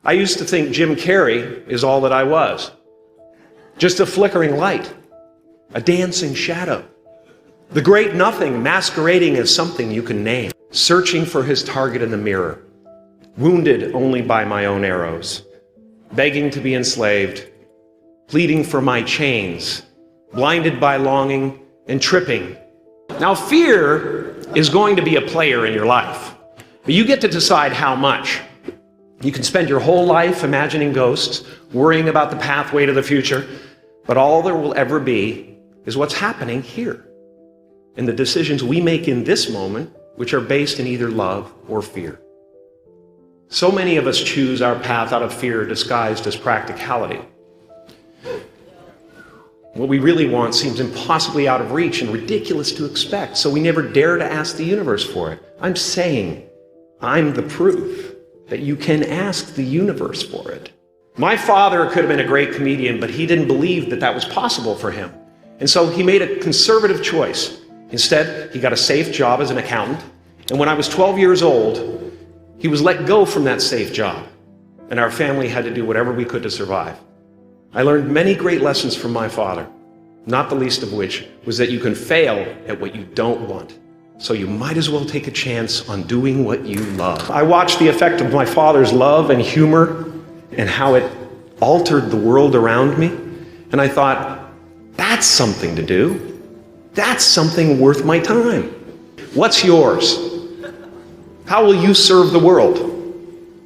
I used to think Jim Carrey is all that I was. Just a flickering light, a dancing shadow. The great nothing masquerading as something you can name. Searching for his target in the mirror. Wounded only by my own arrows. Begging to be enslaved. Pleading for my chains. Blinded by longing and tripping. Now fear is going to be a player in your life. But you get to decide how much. You can spend your whole life imagining ghosts, worrying about the pathway to the future, but all there will ever be is what's happening here, and the decisions we make in this moment, which are based in either love or fear. So many of us choose our path out of fear disguised as practicality. What we really want seems impossibly out of reach and ridiculous to expect, so we never dare to ask the universe for it. I'm saying I'm the proof that you can ask the universe for it. My father could have been a great comedian, but he didn't believe that that was possible for him. And so he made a conservative choice. Instead, he got a safe job as an accountant. And when I was 12 years old, he was let go from that safe job. And our family had to do whatever we could to survive. I learned many great lessons from my father, not the least of which was that you can fail at what you don't want. So you might as well take a chance on doing what you love. I watched the effect of my father's love and humor and how it altered the world around me. And I thought, that's something to do. That's something worth my time. What's yours? How will you serve the world?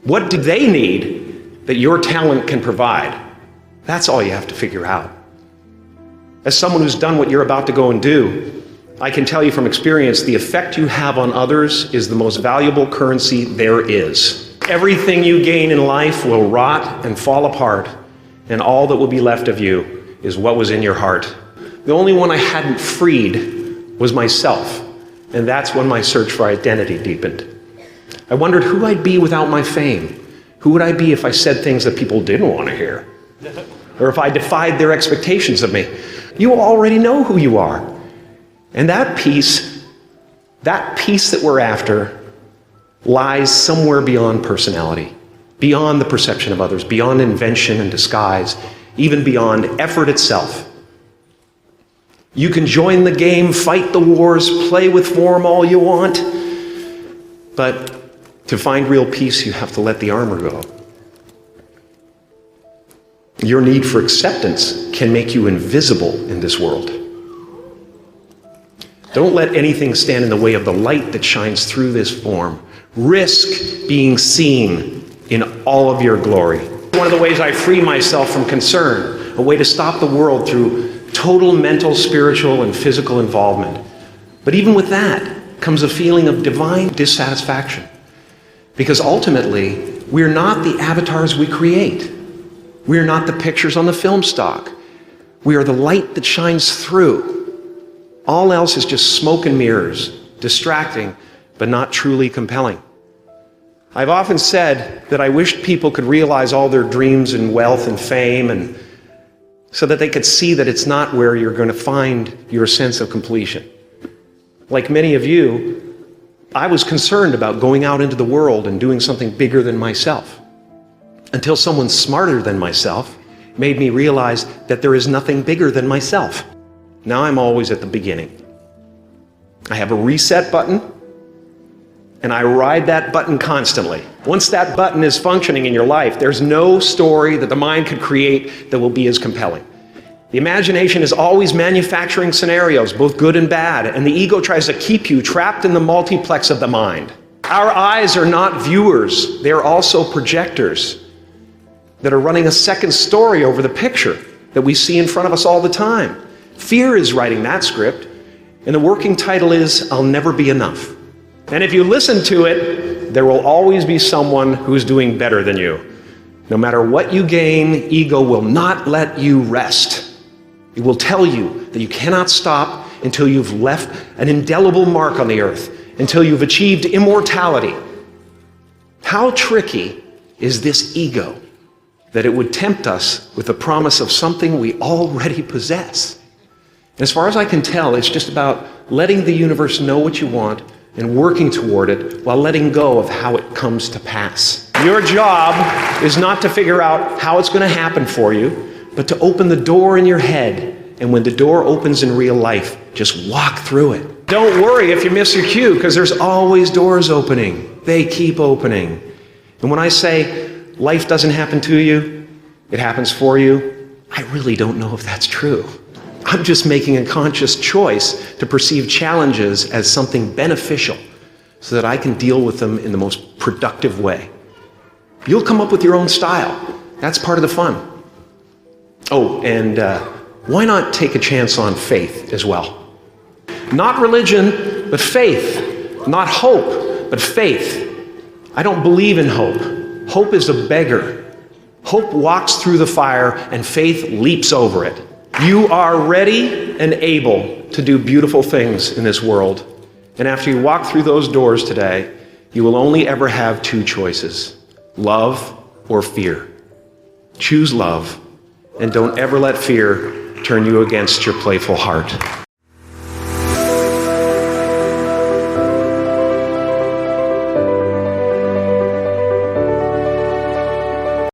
What do they need that your talent can provide? That's all you have to figure out. As someone who's done what you're about to go and do, I can tell you from experience, the effect you have on others is the most valuable currency there is. Everything you gain in life will rot and fall apart, and all that will be left of you is what was in your heart. The only one I hadn't freed was myself, and that's when my search for identity deepened. I wondered who I'd be without my fame. Who would I be if I said things that people didn't want to hear? Or if I defied their expectations of me? You already know who you are. And that peace that we're after, lies somewhere beyond personality, beyond the perception of others, beyond invention and disguise, even beyond effort itself. You can join the game, fight the wars, play with form all you want, but to find real peace, you have to let the armor go. Your need for acceptance can make you invisible in this world. Don't let anything stand in the way of the light that shines through this form. Risk being seen in all of your glory. One of the ways I free myself from concern, a way to stop the world through total mental, spiritual, and physical involvement. But even with that comes a feeling of divine dissatisfaction. Because ultimately, we're not the avatars we create. We're not the pictures on the film stock. We are the light that shines through. All else is just smoke and mirrors, distracting, but not truly compelling. I've often said that I wished people could realize all their dreams and wealth and fame, and so that they could see that it's not where you're going to find your sense of completion. Like many of you, I was concerned about going out into the world and doing something bigger than myself, until someone smarter than myself made me realize that there is nothing bigger than myself. Now I'm always at the beginning. I have a reset button, and I ride that button constantly. Once that button is functioning in your life, there's no story that the mind could create that will be as compelling. The imagination is always manufacturing scenarios, both good and bad, and the ego tries to keep you trapped in the multiplex of the mind. Our eyes are not viewers, they're also projectors that are running a second story over the picture that we see in front of us all the time. Fear is writing that script, and the working title is, I'll Never Be Enough. And if you listen to it, there will always be someone who's doing better than you. No matter what you gain, ego will not let you rest. It will tell you that you cannot stop until you've left an indelible mark on the earth, until you've achieved immortality. How tricky is this ego that it would tempt us with the promise of something we already possess? As far as I can tell, it's just about letting the universe know what you want and working toward it while letting go of how it comes to pass. Your job is not to figure out how it's going to happen for you, but to open the door in your head. And when the door opens in real life, just walk through it. Don't worry if you miss your cue, because there's always doors opening. They keep opening. And when I say life doesn't happen to you, it happens for you, I really don't know if that's true. I'm just making a conscious choice to perceive challenges as something beneficial so that I can deal with them in the most productive way. You'll come up with your own style. That's part of the fun. Oh, and why not take a chance on faith as well? Not religion, but faith. Not hope, but faith. I don't believe in hope. Hope is a beggar. Hope walks through the fire and faith leaps over it. You are ready and able to do beautiful things in this world. And after you walk through those doors today, you will only ever have two choices: love or fear. Choose love, and don't ever let fear turn you against your playful heart.